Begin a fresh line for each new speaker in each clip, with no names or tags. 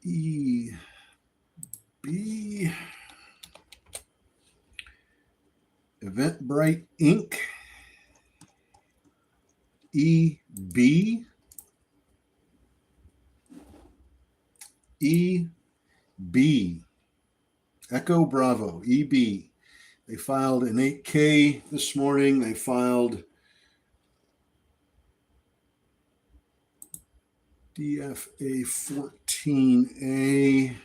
EB, Eventbrite Inc., EB, EB, Echo Bravo, EB. They filed an 8K this morning. They filed DFA 14A.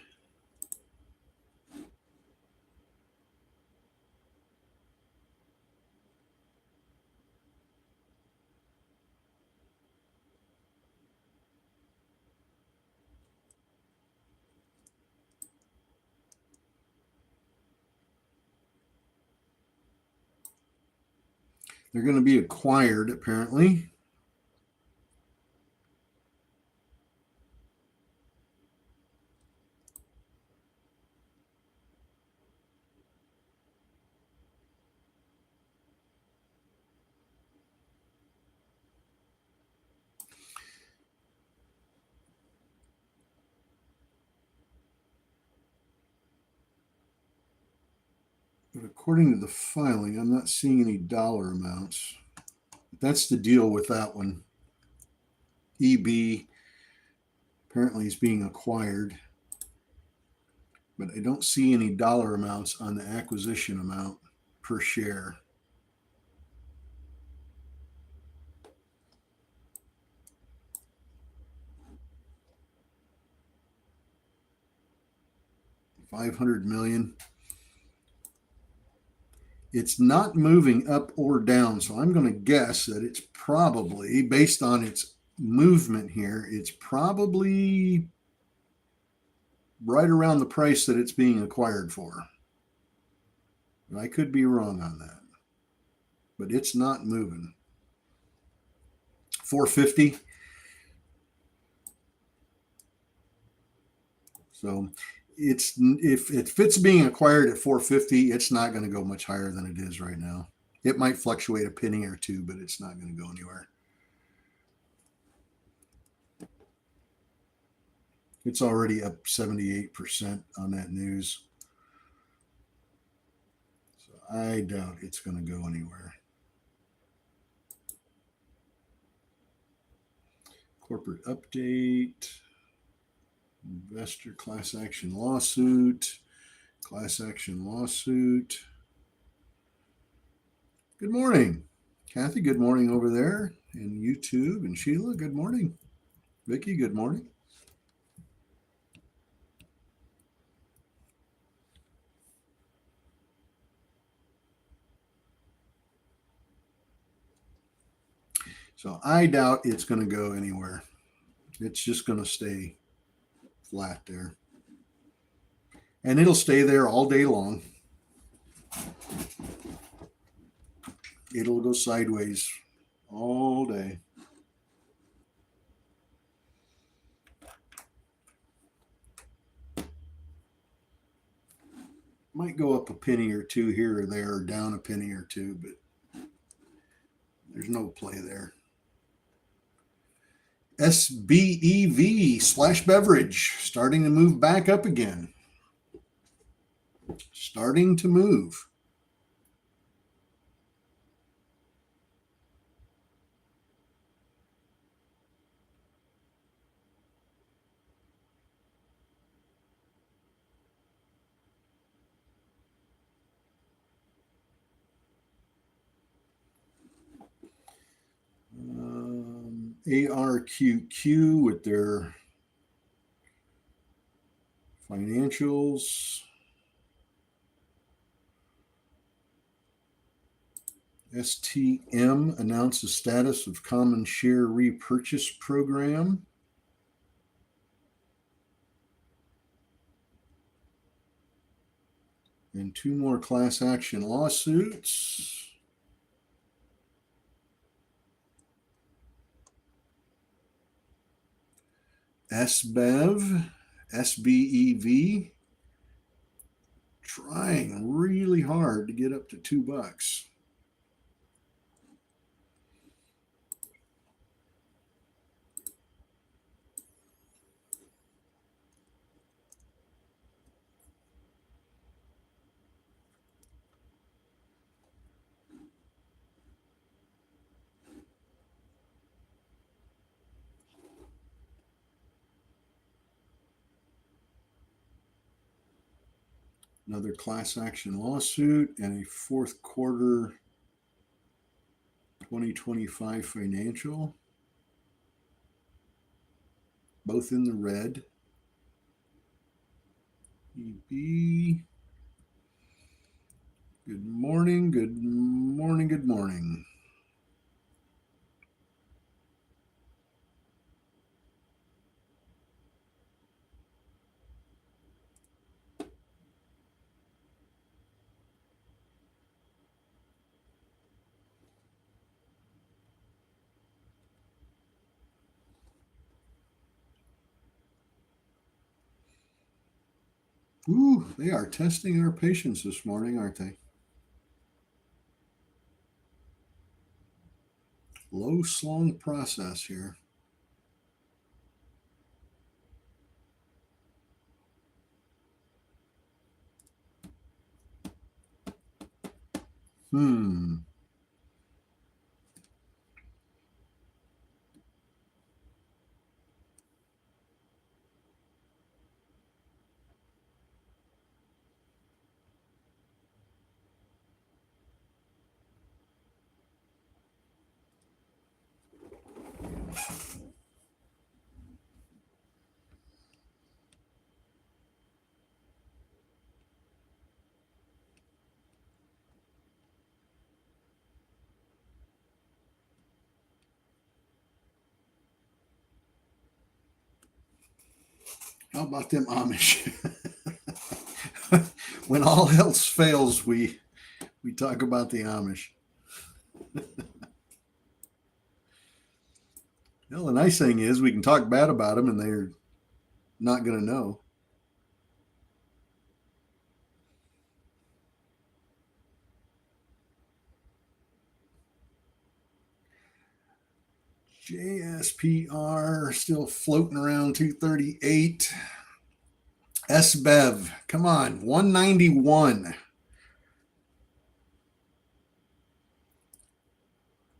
They're going to be acquired, apparently. But according to the filing, I'm not seeing any dollar amounts. That's the deal with that one. EB apparently is being acquired, but I don't see any dollar amounts on the acquisition amount per share. $500 million. It's not moving up or down, so I'm going to guess that it's probably, based on its movement here, it's probably right around the price that it's being acquired for. And I could be wrong on that, but it's not moving. 450. So if it's being acquired at 450, it's not going to go much higher than it is right now. It might fluctuate a penny or two, but it's not going to go anywhere. It's already up 78% on that news. So I doubt it's going to go anywhere. Corporate update. Investor class action lawsuit. Class action lawsuit. Good morning, Kathy. Good morning over there in YouTube. And Sheila, good morning. Vicki, good morning. So I doubt it's going to go anywhere. It's just going to stay flat there. And it'll stay there all day long. It'll go sideways all day. Might go up a penny or two here or there, or down a penny or two, but there's no play there. SBEV, Splash Beverage, starting to move back up again. Starting to move. ARQQ with their financials. STM announced the status of common share repurchase program. And two more class action lawsuits. SBEV, SBEV, trying really hard to get up to $2. Another class action lawsuit and a fourth quarter 2025 financial. Both in the red. EB. Good morning, good morning, good morning. Ooh, they are testing our patience this morning, aren't they? Low slung process here. Hmm. How about them Amish? When all else fails, we talk about the Amish. Well, the nice thing is we can talk bad about them and they're not going to know. JSPR still floating around 238. SBEV, come on, 191.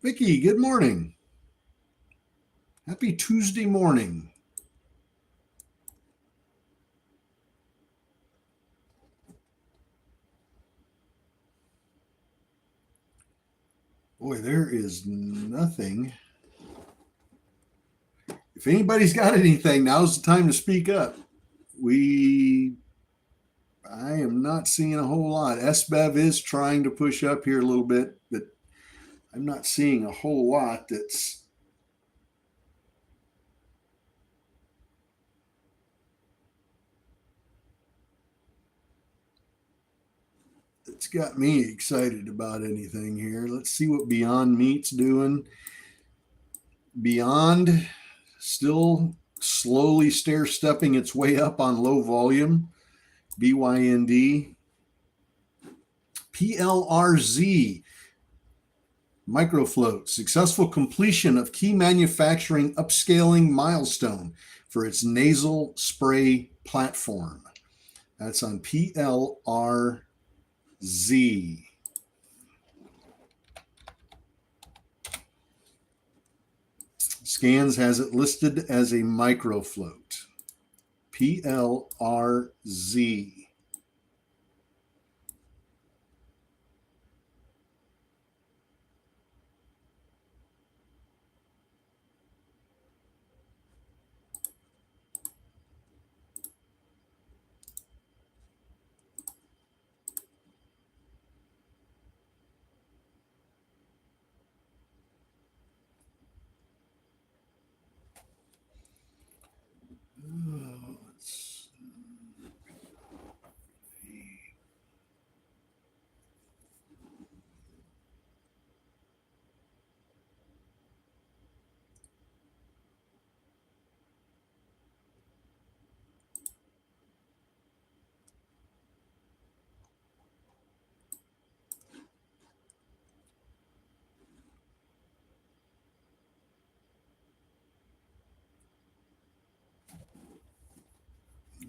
Vicky, good morning. Happy Tuesday morning. Boy, there is nothing. If anybody's got anything, now's the time to speak up. I am not seeing a whole lot. SBEV is trying to push up here a little bit, but I'm not seeing a whole lot that's got me excited about anything here. Let's see what Beyond Meat's doing. Beyond still slowly stair stepping its way up on low volume. BYND. PLRZ. Microfloat. Successful completion of key manufacturing upscaling milestone for its nasal spray platform. That's on PLRZ. Scans has it listed as a microfloat. PLRZ.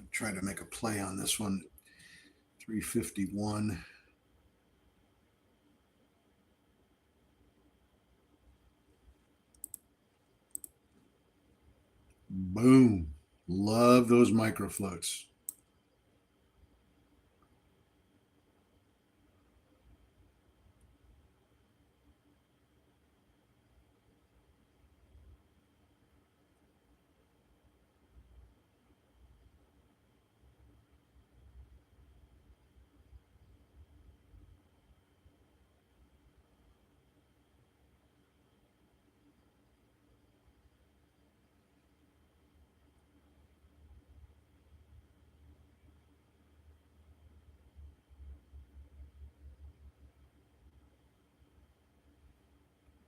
Try to make a play on this one. 351. Boom. Love those microfloats.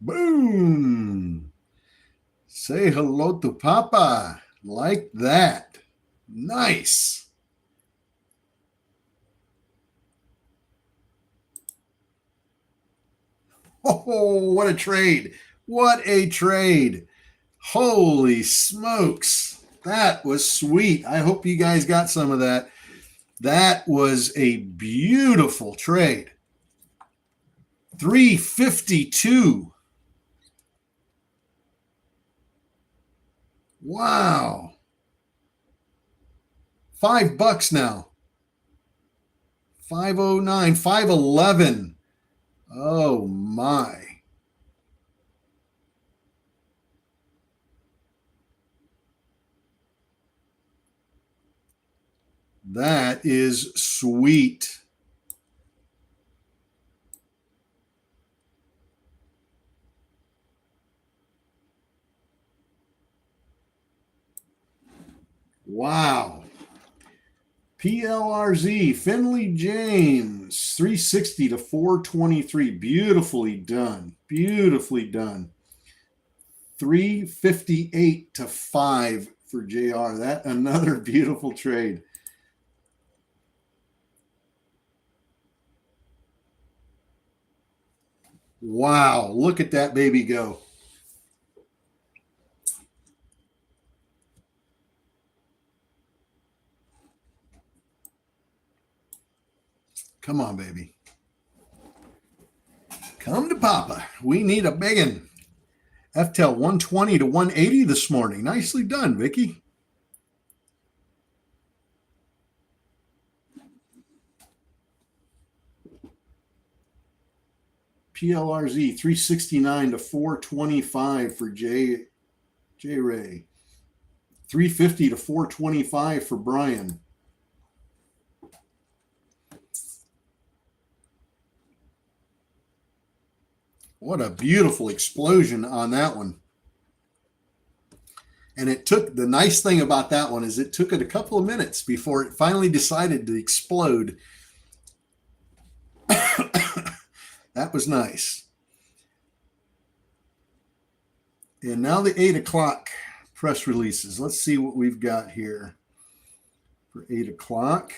Boom. Say hello to Papa. Like that. Nice. Oh, what a trade. What a trade. Holy smokes. That was sweet. I hope you guys got some of that. That was a beautiful trade. 352. Wow. $5 now. 509, 511. Oh my. That is sweet. Wow. PLRZ, Finley James, 360 to 423. Beautifully done. Beautifully done. 358 to 5 for JR. That another beautiful trade. Wow, look at that baby go. Come on, baby. Come to Papa. We need a biggin. FTEL 120 to 180 this morning. Nicely done, Vicky. PLRZ 369 to 425 for J Ray. 350 to 425 for Brian. What a beautiful explosion on that one. And it took, the nice thing about that one is it took it a couple of minutes before it finally decided to explode. That was nice. And now the 8 o'clock press releases. Let's see what we've got here for 8 o'clock.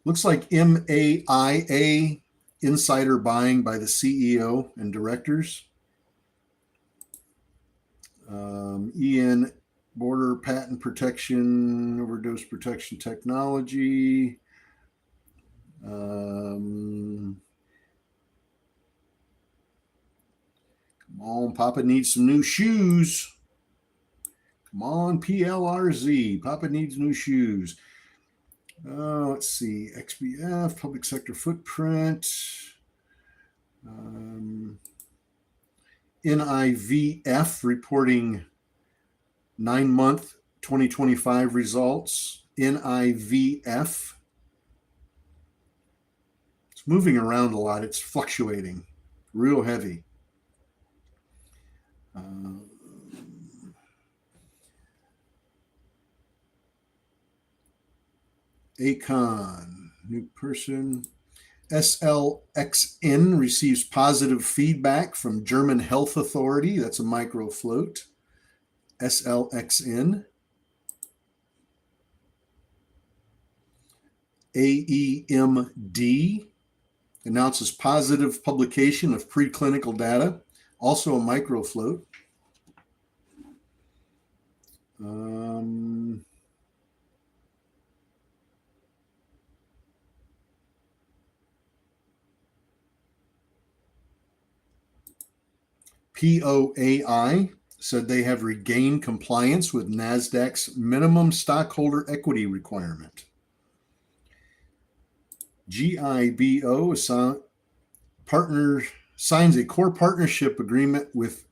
Looks like MAIA insider buying by the CEO and directors. EN border patent protection, overdose protection technology. Come on, Papa needs some new shoes. Come on, PLRZ. Papa needs new shoes. Let's see. XBF, public sector footprint. NIVF reporting 9-month 2025 results. NIVF. It's moving around a lot. It's fluctuating. Real heavy. Acon, new person. SLXN receives positive feedback from German Health Authority. That's a micro float. SLXN. AEMD announces positive publication of preclinical data, also a micro float. POAI said they have regained compliance with NASDAQ's minimum stockholder equity requirement. GIBO signs a core partnership agreement with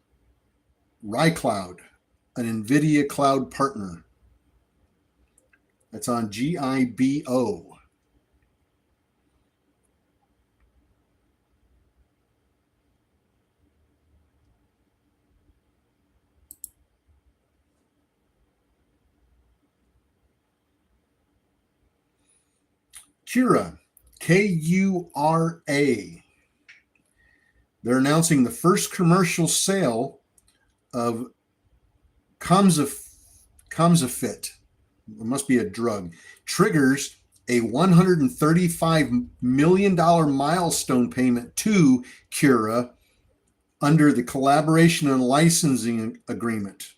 RyCloud, an NVIDIA cloud partner. That's on GIBO. Kira KURA. They're announcing the first commercial sale of Comzafit. It must be a drug. Triggers a $135 million milestone payment to Cura under the collaboration and licensing agreement.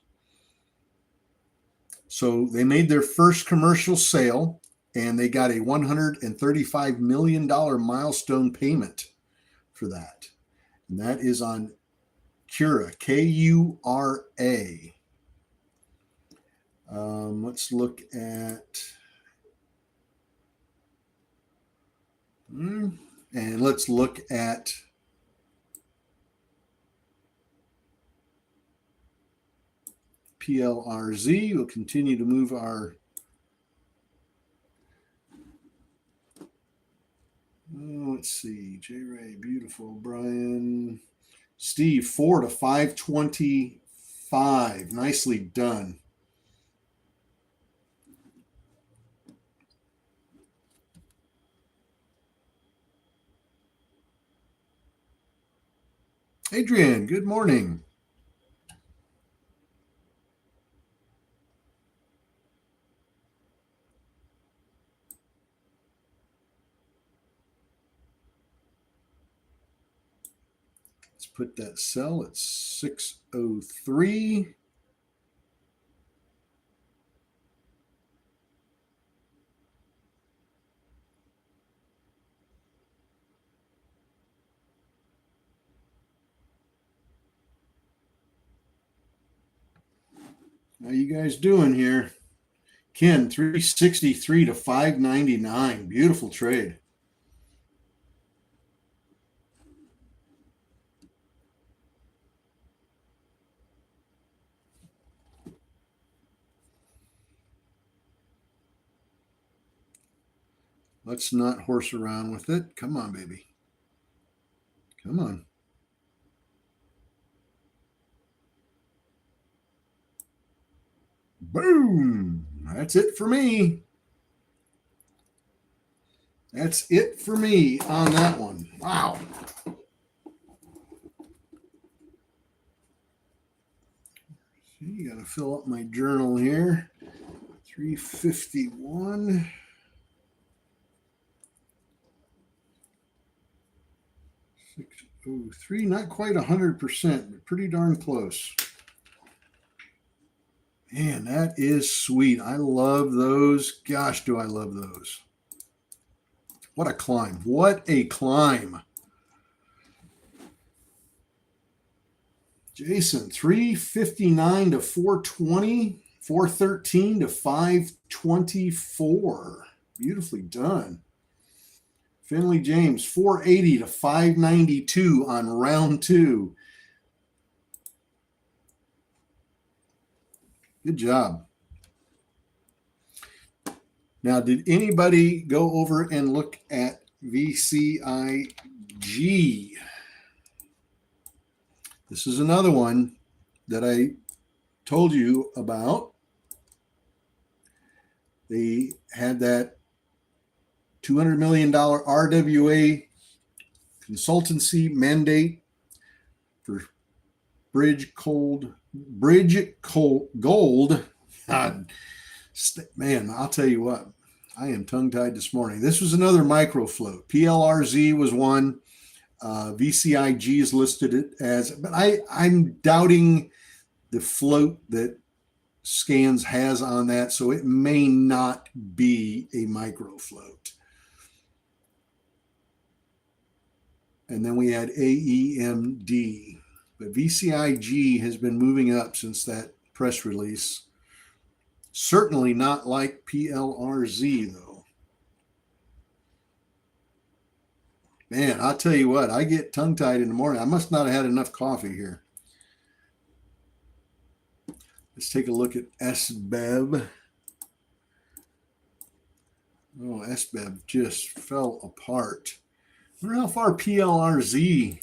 So they made their first commercial sale, and they got a $135 million milestone payment for that. And that is on Cura, KURA. Let's look at, and let's look at PLRZ. We'll continue to move our, let's see, J. Ray, beautiful, Brian, Steve, 4 to 525. Nicely done. Adrian, good morning. Let's put that sell at 603. How you guys doing here? Ken, 363 to 599. Beautiful trade. Let's not horse around with it. Come on, baby. Come on. Boom. That's it for me. That's it for me on that one. Wow. You got to fill up my journal here. 351. 603. Not quite 100%, but pretty darn close. Man, that is sweet. I love those. Gosh, do I love those. What a climb. What a climb. Jason, 359 to 420, 413 to 524. Beautifully done. Finley James, 480 to 592 on round two. Good job. Now, did anybody go over and look at VCIG? This is another one that I told you about. They had that $200 million RWA consultancy mandate for Bridge Gold. God, man, I'll tell you what, I am tongue-tied this morning. This was another micro float. PLRZ was one. VCIG is listed it as, but I'm doubting the float that Scans has on that, so it may not be a micro float. And then we had AEMD, but VCIG has been moving up since that press release. Certainly not like PLRZ, though. Man, I'll tell you what, I get tongue-tied in the morning. I must not have had enough coffee here. Let's take a look at SBEV. Oh, SBEV just fell apart. I wonder how far PLRZ,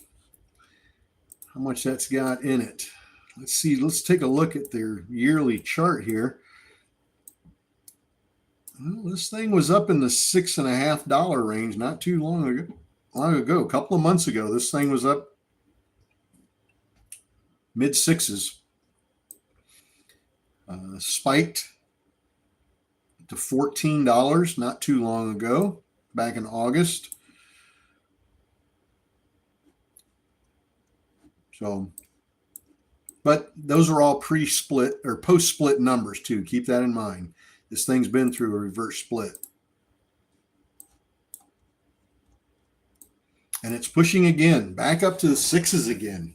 how much that's got in it. Let's see. Let's take a look at their yearly chart here. Well, this thing was up in the $6.50 range not too long ago. A couple of months ago, this thing was up mid sixes. Spiked to $14 not too long ago, back in August. So, but those are all pre-split or post-split numbers too. Keep that in mind. This thing's been through a reverse split. And it's pushing again, back up to the sixes again.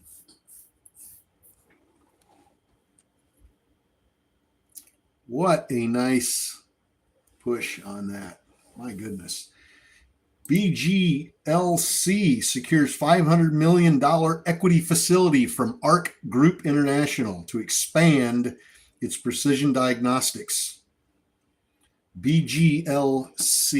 What a nice push on that. My goodness. BGLC secures $500 million equity facility from ARC Group International to expand its precision diagnostics. BGLC.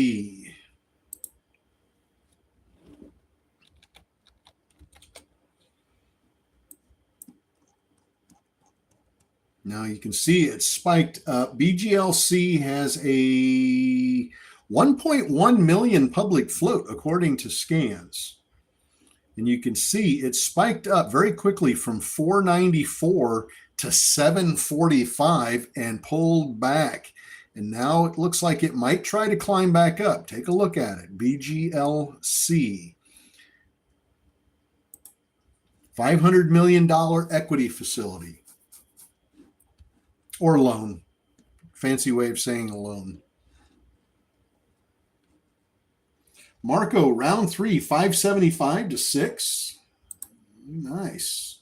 Now you can see it spiked up. BGLC has a 1.1 million public float, according to scans. And you can see it spiked up very quickly from 494 to 745 and pulled back. And now it looks like it might try to climb back up. Take a look at it. BGLC. $500 million equity facility. Or loan. Fancy way of saying a loan. Marco, round 3, 575 to 6. Nice.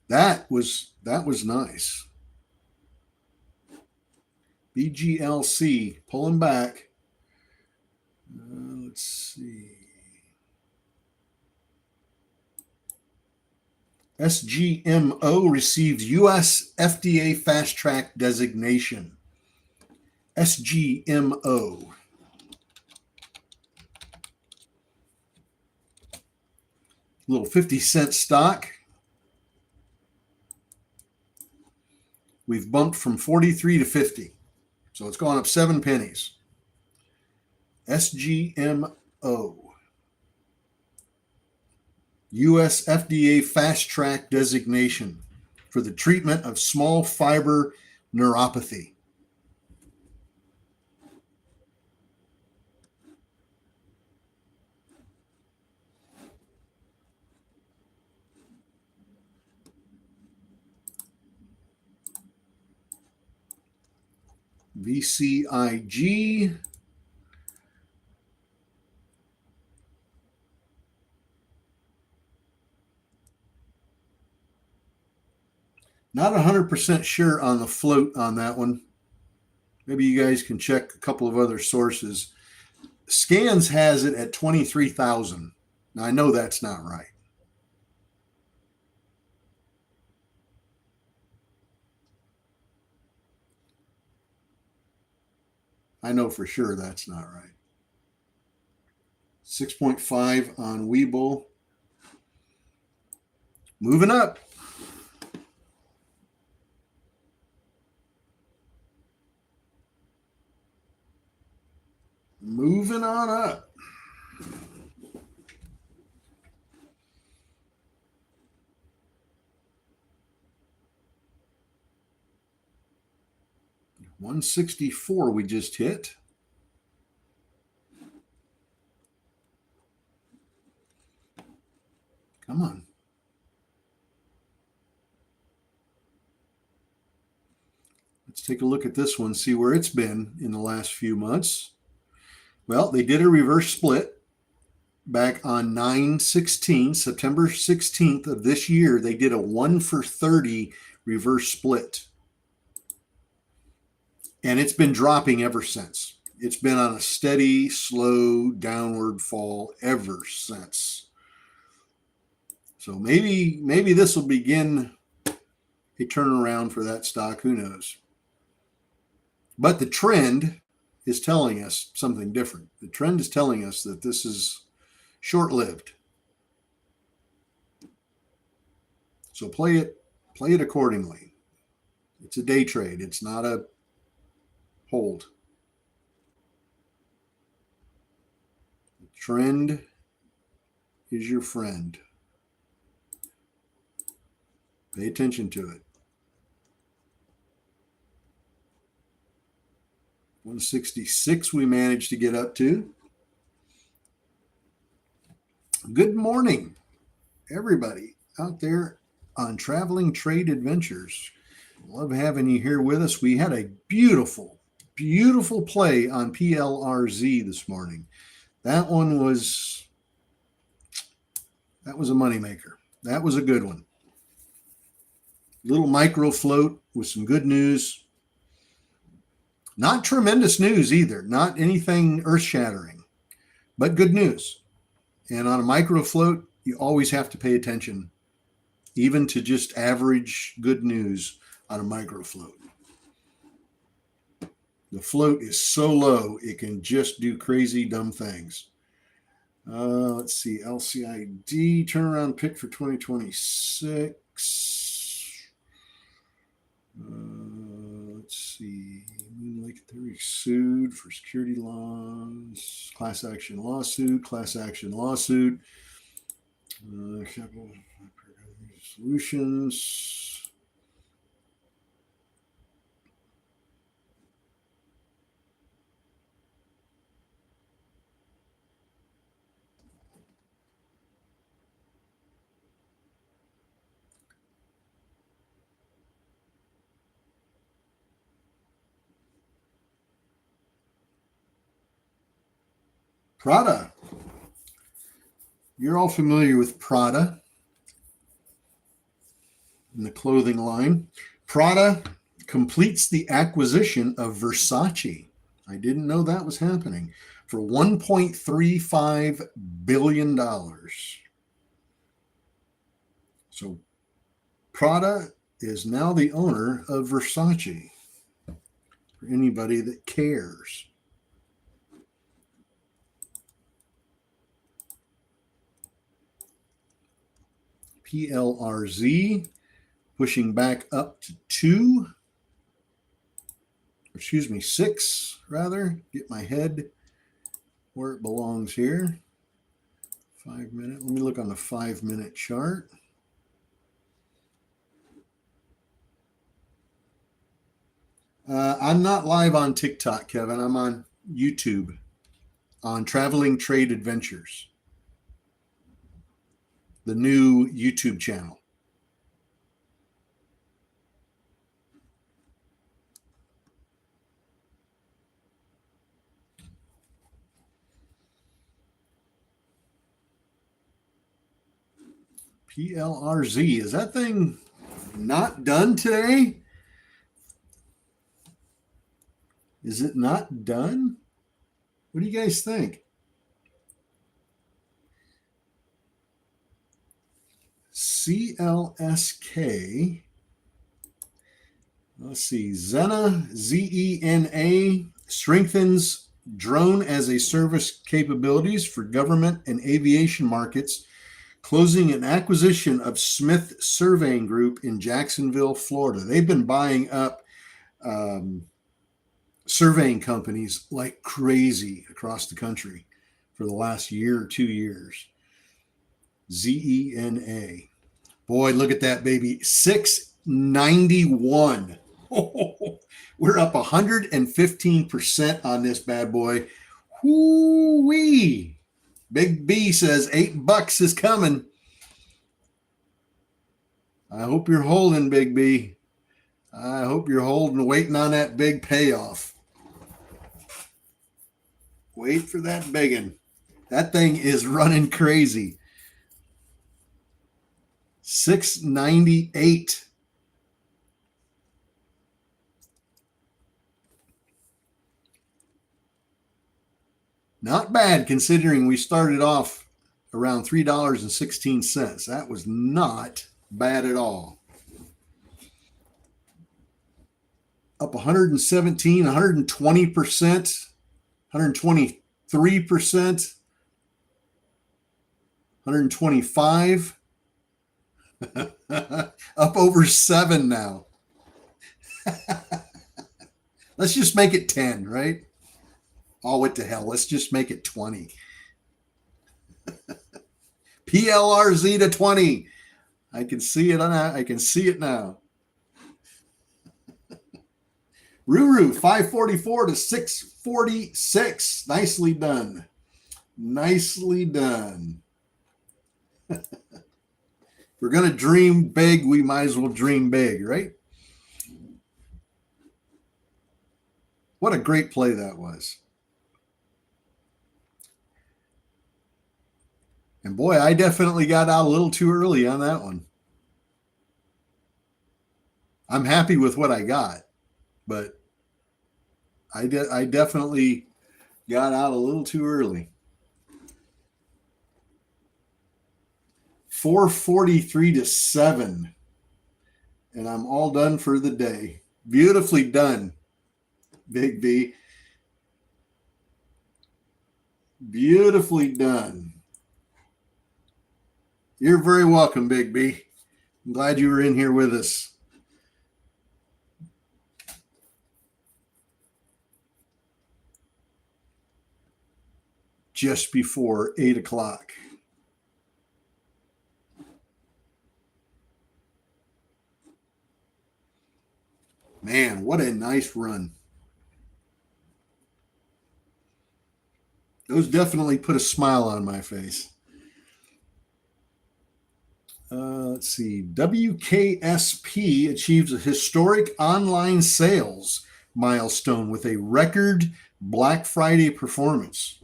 That was nice. BGLC pulling back. Let's see. SGMO receives U.S. FDA Fast Track designation. SGMO. Little 50-cent stock. We've bumped from 43 to 50. So it's gone up 7 pennies. SGMO. U.S. FDA Fast Track designation for the treatment of small fiber neuropathy. VCIG. Not 100% sure on the float on that one. Maybe you guys can check a couple of other sources. Scans has it at 23,000. Now I know that's not right. I know for sure that's not right. 6.5 on Webull. Moving up. Moving on up. $164 we just hit. Come on. Let's take a look at this one, see where it's been in the last few months. Well, they did a reverse split back on 9/16, September 16th of this year. They did a 1-for-30 reverse split. And it's been dropping ever since. It's been on a steady, slow downward fall ever since. So maybe this will begin a turnaround for that stock. Who knows? But the trend is telling us something different. The trend is telling us that this is short-lived. So play it accordingly. It's a day trade. It's not a hold. The trend is your friend. Pay attention to it. 166 we managed to get up to. Good morning, everybody out there on Traveling Trade Adventures. Love having you here with us. We had a beautiful, beautiful play on PLRZ this morning. That was a moneymaker. That was a good one. Little micro float with some good news. Not tremendous news either. Not anything earth-shattering, but good news. And on a micro float, you always have to pay attention, even to just average good news on a micro float. The float is so low, it can just do crazy, dumb things. Let's see, LCID turnaround pick for 2026. Let's see, Moon Lake Theory sued for security laws, class action lawsuit, capital solutions. Prada. You're all familiar with Prada in the clothing line. Prada completes the acquisition of Versace. I didn't know that was happening, for $1.35 billion. So Prada is now the owner of Versace, for anybody that cares. PLRZ pushing back up to 6 rather. Get my head where it belongs here. 5 minute. Let me look on the 5-minute chart. I'm not live on TikTok, Kevin. I'm on YouTube on Traveling Trade Adventures, the new YouTube channel. PLRZ. Is that thing not done today? Is it not done? What do you guys think? CLSK. Let's see. Zena, ZENA, strengthens drone as a service capabilities for government and aviation markets, closing an acquisition of Smith Surveying Group in Jacksonville, Florida. They've been buying up surveying companies like crazy across the country for the last year or 2 years. ZENA. Boy, look at that, baby. 691. We're up 115% on this bad boy. Whoo-wee. Big B says $8 is coming. I hope you're holding, Big B. I hope you're holding, waiting on that big payoff. Wait for that biggin. That thing is running crazy. 698. Not bad considering we started off around $3.16. That was not bad at all. Up 117, 120%. 123%, 125, up over 7 now. Let's just make it 10, right? Oh, what the hell? Let's just make it 20. PLRZ to 20. I can see it. I can see it now. Ruru 544 to 646. Nicely done. Nicely done. We're going to dream big. We might as well dream big, right? What a great play that was. And boy, I definitely got out a little too early on that one. I'm happy with what I got, but I definitely got out a little too early. 443 to 7. And I'm all done for the day. Beautifully done, Big B. Beautifully done. You're very welcome, Big B. I'm glad you were in here with us. Just before 8 o'clock. Man, what a nice run. Those definitely put a smile on my face. Let's see. WKSP achieves a historic online sales milestone with a record Black Friday performance.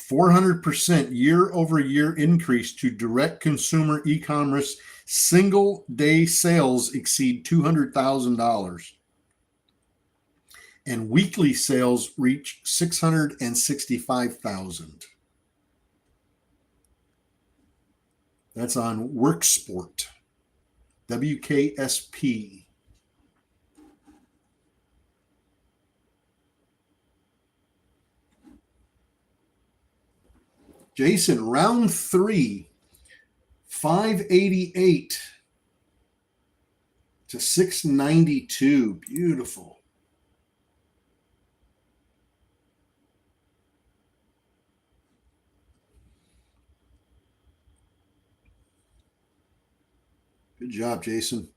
400% year-over-year increase to direct consumer e-commerce. Single day sales exceed $200,000. And weekly sales reach 665,000. That's on WorkSport. WKSP. Jason, round 3, 588 to 692. Beautiful. Good job, Jason.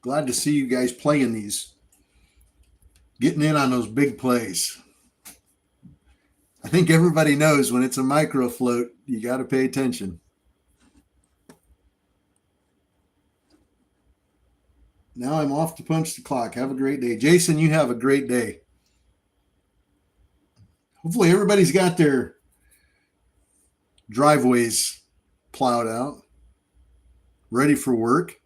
Glad to see you guys playing these. Getting in on those big plays. I think everybody knows when it's a micro float, you got to pay attention. Now I'm off to punch the clock. Have a great day. Jason, you have a great day. Hopefully everybody's got their driveways plowed out, ready for work.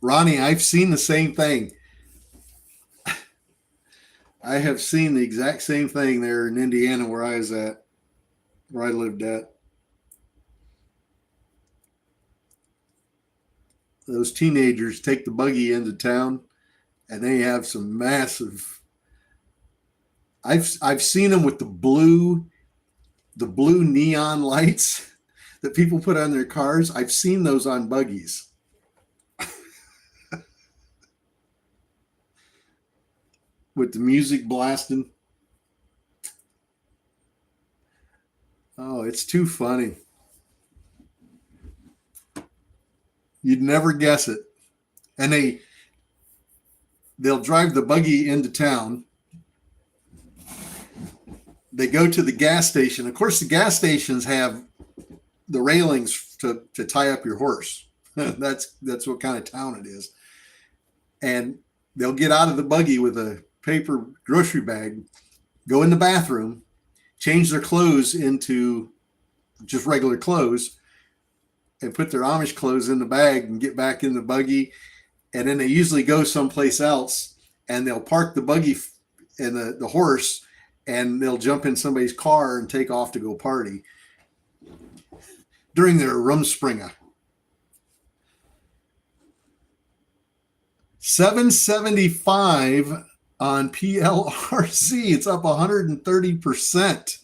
Ronnie, I've seen the same thing. I have seen the exact same thing there in Indiana where I lived at. Those teenagers take the buggy into town and they have some massive. I've seen them with the blue neon lights that people put on their cars. I've seen those on buggies. With the music blasting. Oh, it's too funny. You'd never guess it. And they'll drive the buggy into town. They go to the gas station. Of course, the gas stations have the railings to tie up your horse. That's what kind of town it is. And they'll get out of the buggy with a paper grocery bag, go in the bathroom, change their clothes into just regular clothes, and put their Amish clothes in the bag and get back in the buggy. And then they usually go someplace else and they'll park the buggy and the horse and they'll jump in somebody's car and take off to go party during their Rumspringa. 775 on PLRZ. It's up 130%.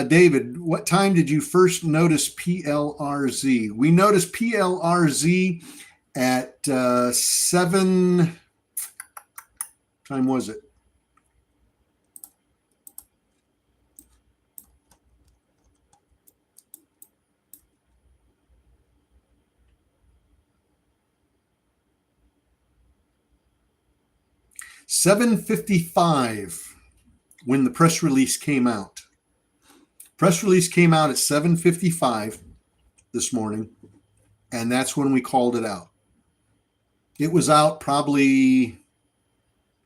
David, what time did you first notice PLRZ? We noticed PLRZ at 7. Time was it? $7:55 when the press release came out. Press release came out at 7:55 this morning, and that's when we called it out. It was out probably,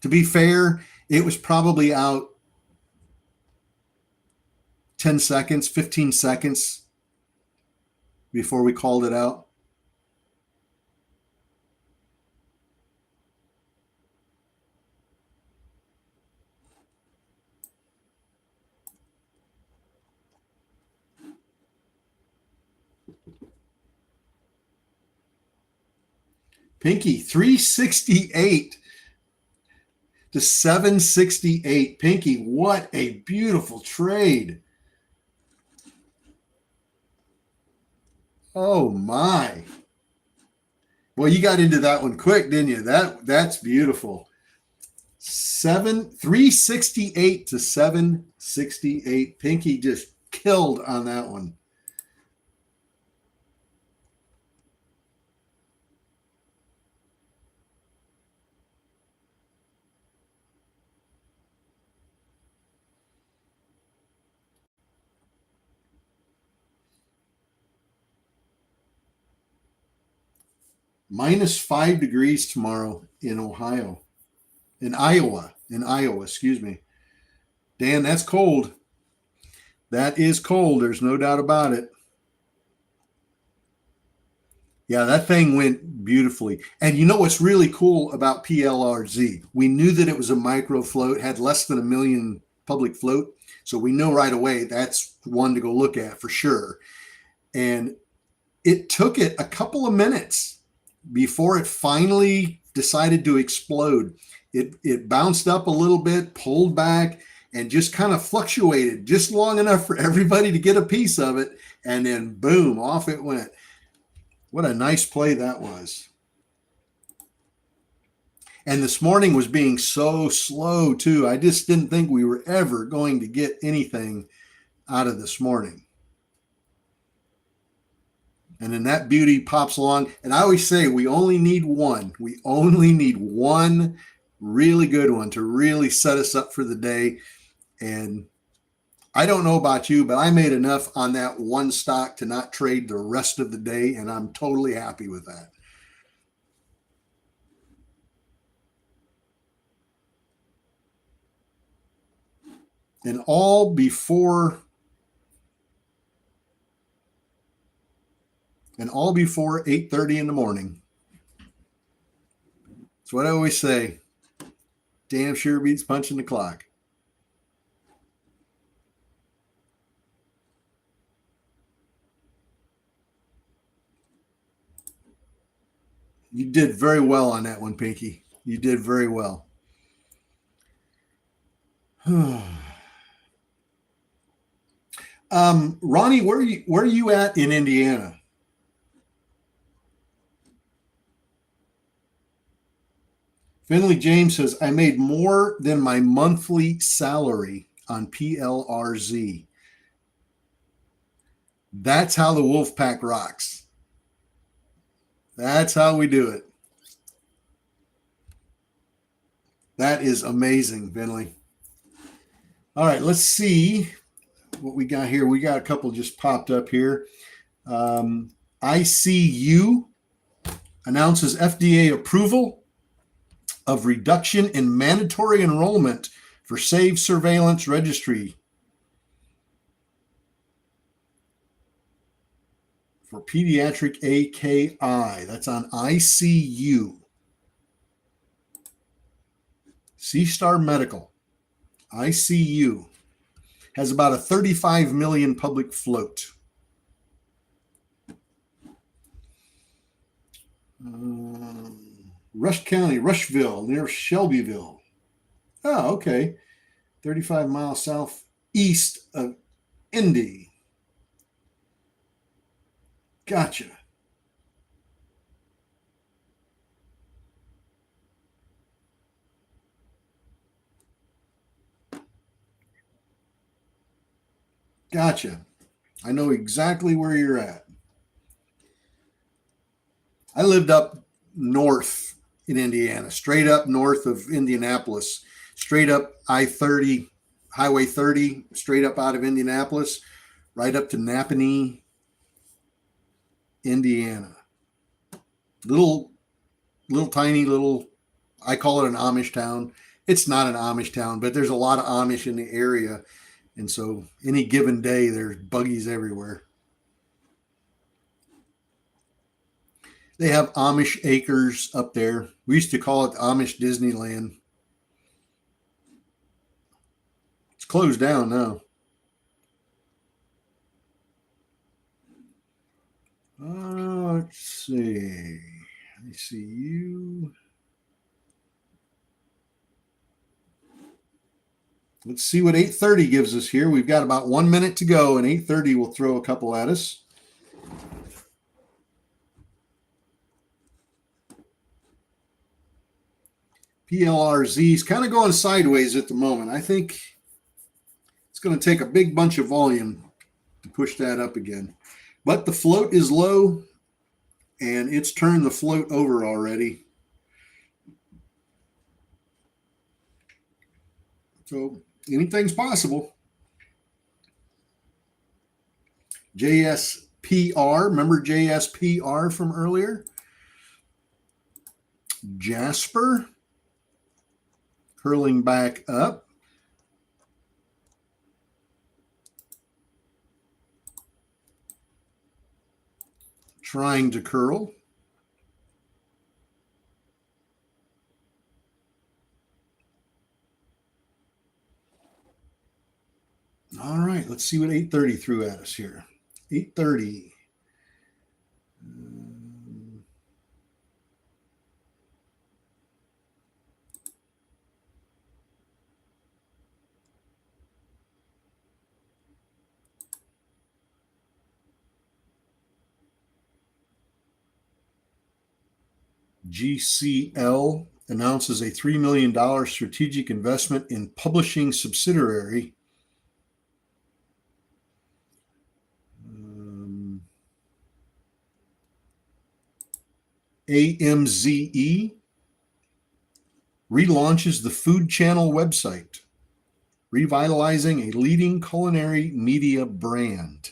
to be fair, it was probably out 10 seconds, 15 seconds before we called it out. Pinky, 368 to 768. Pinky, what a beautiful trade. Oh my. Well, you got into that one quick, didn't you? That's beautiful. 368 to 768. Pinky just killed on that one. -5 degrees tomorrow in Iowa, excuse me. Dan, that's cold. That is cold. There's no doubt about it. Yeah, that thing went beautifully. And you know what's really cool about PLRZ? We knew that it was a micro float, had less than 1 million public float. So we know right away that's one to go look at for sure. And it took it a couple of minutes before it finally decided to explode. It bounced up a little bit, pulled back, and just kind of fluctuated just long enough for everybody to get a piece of it. And then boom, off it went. What a nice play that was. And this morning was being so slow too. I just didn't think we were ever going to get anything out of this morning. And then that beauty pops along. And I always say we only need one. We only need one really good one to really set us up for the day. And I don't know about you, but I made enough on that one stock to not trade the rest of the day. And I'm totally happy with that. And all before 8:30 in the morning. That's what I always say. Damn sure beats punching the clock. You did very well on that one, Pinky. You did very well. Ronnie, where are you at in Indiana? Finley James says, I made more than my monthly salary on PLRZ. That's how the Wolfpack rocks. That's how we do it. That is amazing, Finley. All right, let's see what we got here. We got a couple just popped up here. ICU announces FDA approval of reduction in mandatory enrollment for SAVE surveillance registry for pediatric AKI. That's on ICU. C-Star Medical, ICU, has about a 35 million public float. Rush County, Rushville, near Shelbyville. Oh, okay. 35 miles southeast of Indy. Gotcha. Gotcha. I know exactly where you're at. I lived up north in Indiana, straight up north of Indianapolis, straight up I-30, Highway 30, straight up out of Indianapolis, right up to Napanee, Indiana. Little tiny little, I call it an Amish town. It's not an Amish town, but there's a lot of Amish in the area. And so any given day, there's buggies everywhere. They have Amish acres up there. We used to call it Amish Disneyland. It's closed down now. Let's see. I see you. Let's see what 8:30 gives us here. We've got about 1 minute to go, and 8:30 will throw a couple at us. PLRZ is kind of going sideways at the moment. I think it's going to take a big bunch of volume to push that up again. But the float is low, and it's turned the float over already. So anything's possible. JSPR, remember JSPR from earlier? Jasper, curling back up. Trying to curl. All right, let's see what 8:30 threw at us here. 8:30. GCL announces a $3 million strategic investment in publishing subsidiary. AMZE relaunches the Food Channel website, revitalizing a leading culinary media brand.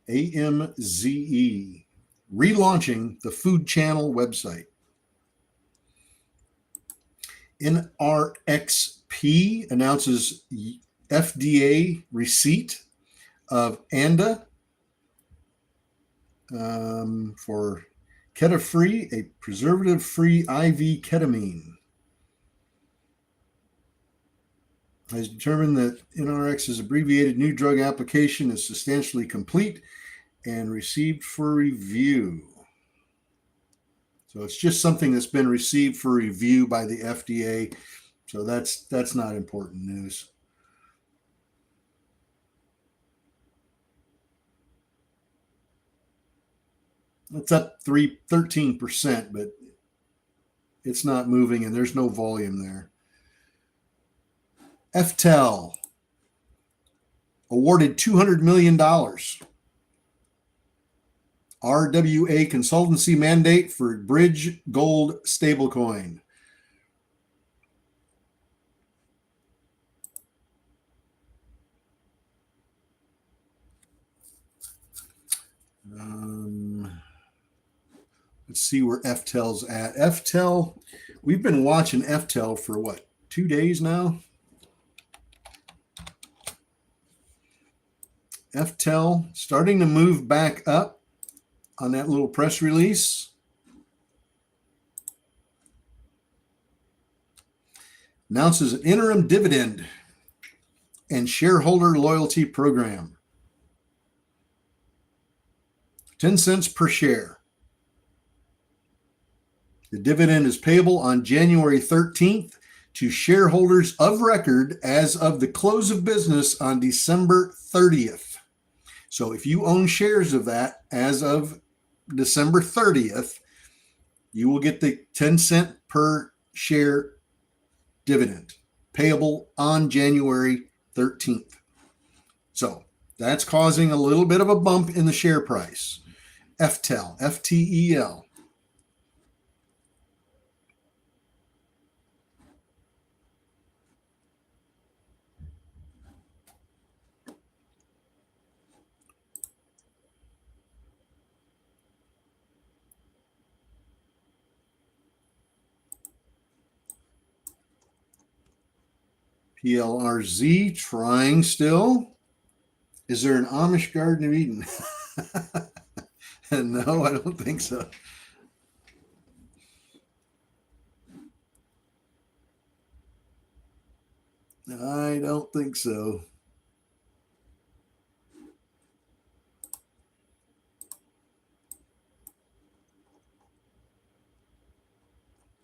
AMZE relaunching the Food Channel website. NRXP announces FDA receipt of ANDA for Ketafree, a preservative-free IV ketamine. Has determined that NRX's abbreviated new drug application is substantially complete and received for review. So it's just something that's been received for review by the FDA. So that's not important news. It's up 13%, but it's not moving and there's no volume there. FTEL awarded $200 million. RWA consultancy mandate for Bridge Gold stablecoin. Let's see where FTEL's at. FTEL, we've been watching FTEL for what, 2 days now? FTEL starting to move back up on that little press release. announces an interim dividend and shareholder loyalty program. 10 cents per share. The dividend is payable on January 13th to shareholders of record as of the close of business on December 30th. So if you own shares of that as of December 30th, you will get the 10 cent per share dividend payable on January 13th. So that's causing a little bit of a bump in the share price. FTEL, FTEL. PLRZ trying still. Is there an Amish Garden of Eden? No, I don't think so. I don't think so.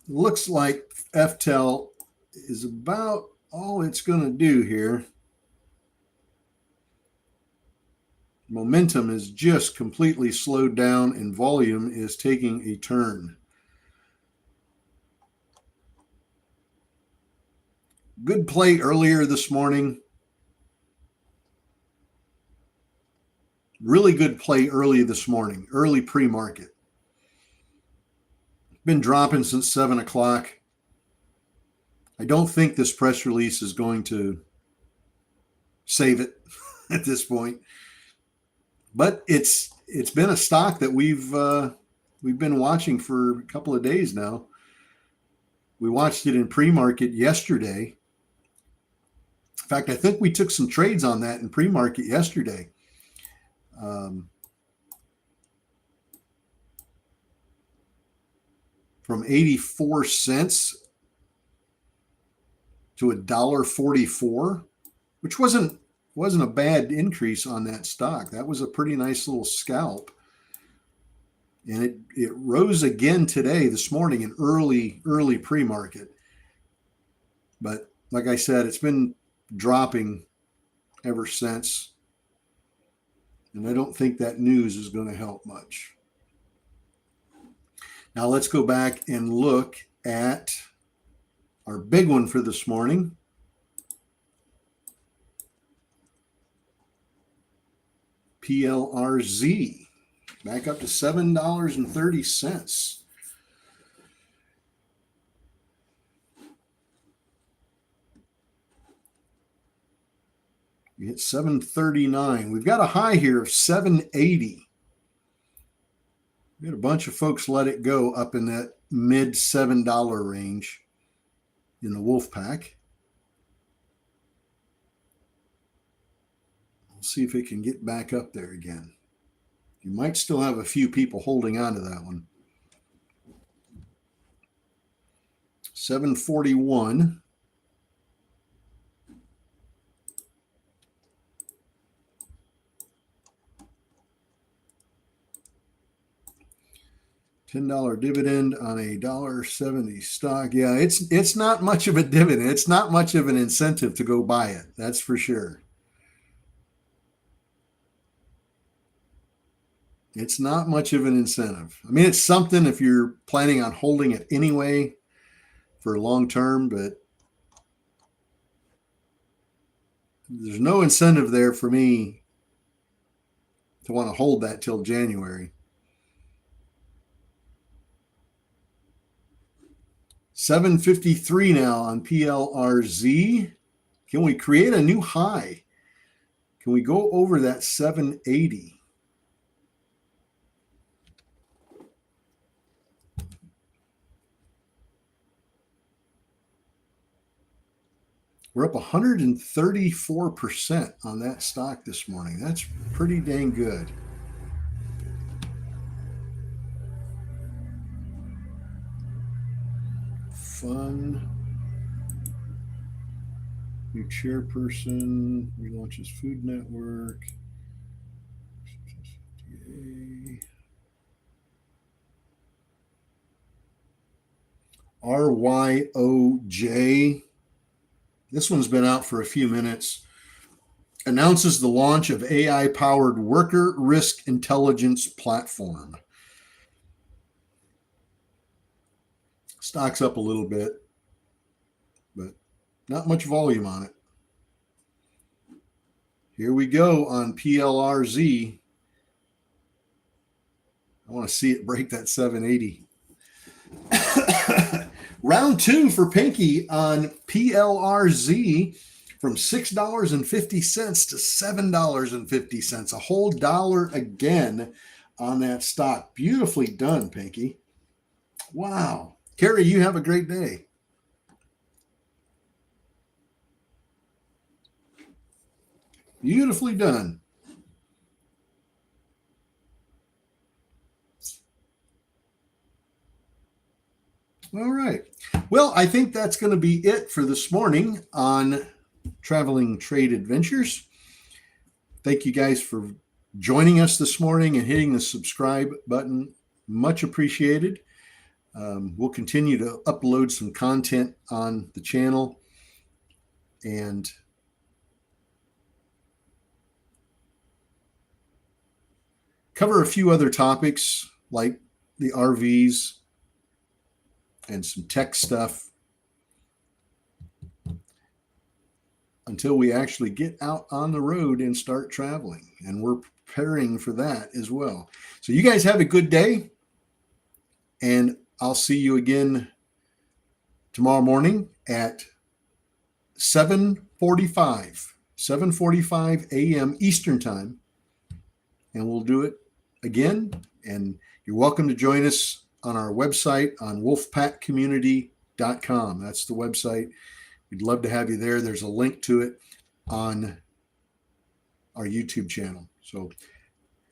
Looks like FTEL is about all it's going to do here. Momentum is just completely slowed down and volume is taking a turn. Good play earlier this morning. Really good play early this morning, early pre-market. Been dropping since 7 o'clock. I don't think this press release is going to save it at this point. But it's been a stock that we've been watching for a couple of days now. We watched it in pre-market yesterday. In fact, I think we took some trades on that in pre-market yesterday. From 84 cents to $1.44, which wasn't a bad increase on that stock. That was a pretty nice little scalp. And it rose again today, this morning, in early pre-market. But like I said, it's been dropping ever since. And I don't think that news is going to help much. Now let's go back and look at our big one for this morning. PLRZ, back up to $7.30. We hit 739. We've got a high here of 780. We had a bunch of folks let it go up in that mid $7 range in the wolf pack. We'll see if it can get back up there again. You might still have a few people holding on to that one. 741. $10 dividend on a $1.70 stock. Yeah, it's not much of a dividend. It's not much of an incentive to go buy it. That's for sure. It's not much of an incentive. I mean, it's something if you're planning on holding it anyway for long term, but there's no incentive there for me to want to hold that till January. 753 now on PLRZ. Can we create a new high? Can we go over that 780? We're up 134% on that stock this morning. That's pretty dang good. Fun New chairperson, relaunches Food Network. RYOJ. This one's been out for a few minutes. Announces the launch of AI-powered worker risk intelligence platform. Stock's up a little bit, but not much volume on it. Here we go on PLRZ. I want to see it break that 780. Round two for Pinky on PLRZ from $6.50 to $7.50. A whole dollar again on that stock. Beautifully done, Pinky. Wow. Carrie, you have a great day. Beautifully done. All right. Well, I think that's going to be it for this morning on Traveling Trade Adventures. Thank you guys for joining us this morning and hitting the subscribe button. Much appreciated. We'll continue to upload some content on the channel and cover a few other topics like the RVs and some tech stuff until we actually get out on the road and start traveling. And we're preparing for that as well. So you guys have a good day, and I'll see you again tomorrow morning at 7:45 a.m. Eastern Time. And we'll do it again. And you're welcome to join us on our website on wolfpackcommunity.com. That's the website. We'd love to have you there. There's a link to it on our YouTube channel. So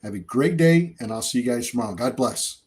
have a great day, and I'll see you guys tomorrow. God bless.